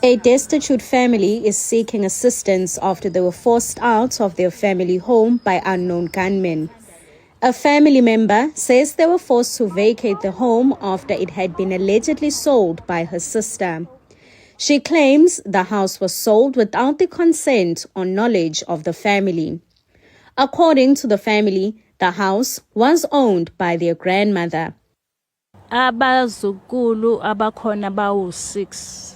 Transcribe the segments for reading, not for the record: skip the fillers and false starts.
A destitute family is seeking assistance after they were forced out of their family home by unknown gunmen. A family member says they were forced to vacate the home after it had been allegedly sold by her sister. She claims the house was sold without the consent or knowledge of the family. According to the family, the house was owned by their grandmother. Abazukulu abakhona bawu-6.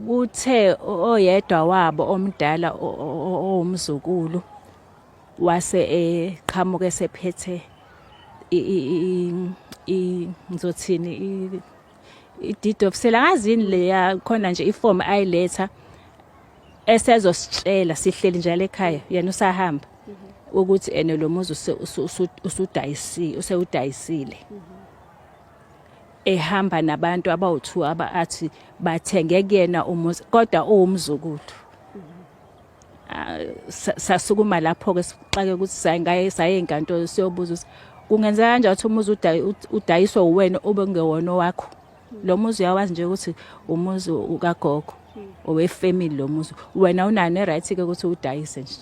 Kuthe oyedwa wabo omdala owumzukulu wase eqhamuke sephethe ngizothini i-deed of sale, angazini leya khona nje iform ayiletha esezositshela sihleli njalo ekhaya yena usahamba ukuthi ene lo muzi usudayisile. Ehamba nabantu abawu2 athi bathenge kuyena umuzi kodwa uwumzukulu. Sasukuma lapho ke sixake ukuthi saye enkantolo siyobuza ukuthi kungenzeka kanjani ukuthi umuzi udayiswa uwena obengewona wakho. Lo muzi uyawazi nje ukuthi umuzi ukagogo owefamily lo muzi wena unani right ke ukuthi udayise nje.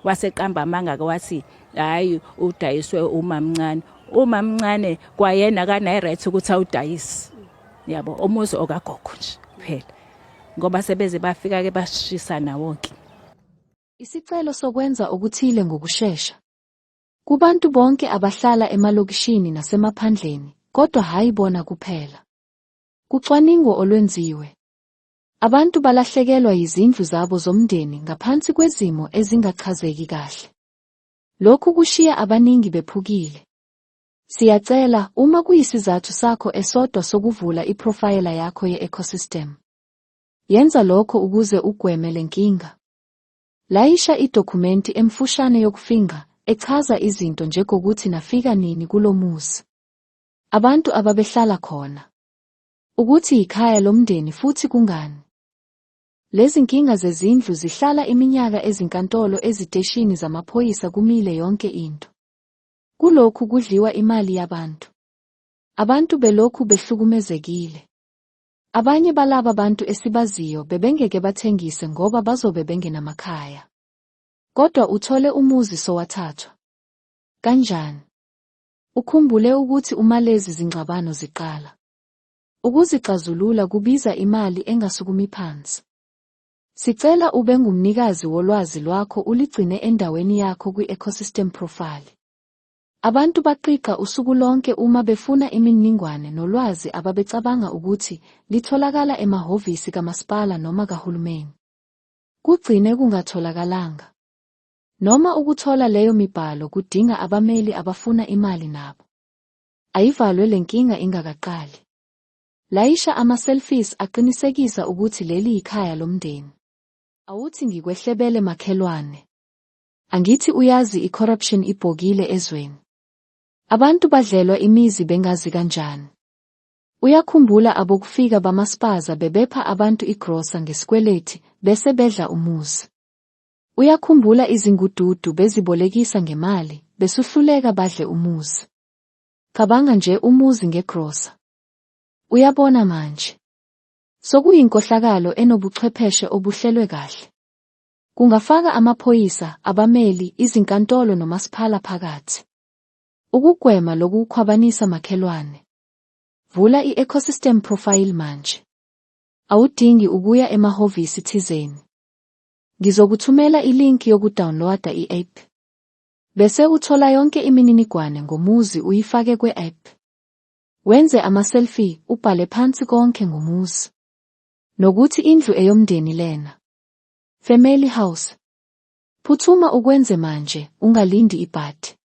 Waseqamba amanga ke wathi hayi udayiswe umamncane. Umamncane kwayena kana right ukuthi awudayise. Yabo umuzi okagogo nje phela. Ngoba sebeze bafika ke bashisana wonke. Isicelo sokwenza okuthile ngokusheshsha kubantu bonke abahlala emalokishini nasemaphandleni, kodwa hayi bona kuphela. Kucwaningo olwenziwe, abantu balahlekelwa yizindlu zabo zomndeni ngaphansi kwezimo ezingachazeki kahle. Lokhu kushiya abaningi bephukile. Siyacela uma kuyisizathu sakho esodwa sokuvula iprofayela yakho ye-ecosystem, yenza lokho ukuze ugweme lenkinga. Layisha idokumenti emfushane yokufinga echaza izinto njengokuthi nafika nini kulo muzi, abantu ababehlala khona, ukuthi ikhaya lomndeni futhi kungani. Lezi nkinga zezindlu zihlala iminyaka ezinkantolo eziteshini zamaphoyisa kumile yonke into. Kulokhu kudliwa imali yabantu. Abantu belokhu behlukumezekile. Abanye balaba bantu esibaziyo bebengeke bathengise ngoba bazobe bengenamakhaya. Kodwa uthole umuzi sowathathwa. Kanjani? Ukhumbule ukuthi uma lezi zingxabano ziqala, ukuzixazulula kubiza imali engasukumi phansi. Sicela ube ngumnikazi wolwazi lwakho uligcine endaweni yakho kwi-ecosystem profile. Abantu baqiqa usuku lonke uma befuna imininingwane nolwazi ababecabanga ukuthi litholakala emahhovisi kamasipala noma kahulumeni. Kugcine kungatholakalanga. Noma ukuthola leyo mibhalo kudinga abameli abafuna imali nabo. Ayivalwe lenkinga ingakaqali. Layisha ama-selfies aqinisekisa ukuthi leli ikhaya lomndeni. Awuthi ngikwehlebele makhelwane. Angithi uyazi i-corruption ibhokile ezweni. Abantu badlelwa imizi bengazi kanjani. Uyakhumbula abokufika bamaspaza bebepha abantu igrosa ngesikweleti bese bedla umuzi. Uyakhumbula izingududu bezibolekisa ngemali besuhluleka badle umuzi. Cabanga nje umuzi ngegrosa. Uyabona manje. Sokuyinkohlakalo enobuchwepheshe obuhlelwe kahle. Kungafaka amaphoyisa, abameli, izinkantolo nomasipala phakathi. Ukugwema lokukhwabanisa makhelwane. Vula i-ecosystem profile manje. Awudingi ukuya emahhovisi thizeni. Ngizokuthumela ilinki yokudownloada i-app. Bese uthola yonke imininingwane ngomuzi uyifake kwe-app. Wenze ama-selfie, ubhale phansi konke ngomuzi. Nokuthi indlu eyomndeni lena. Family house. Phuthuma ukwenze manje, ungalindi ibhadi.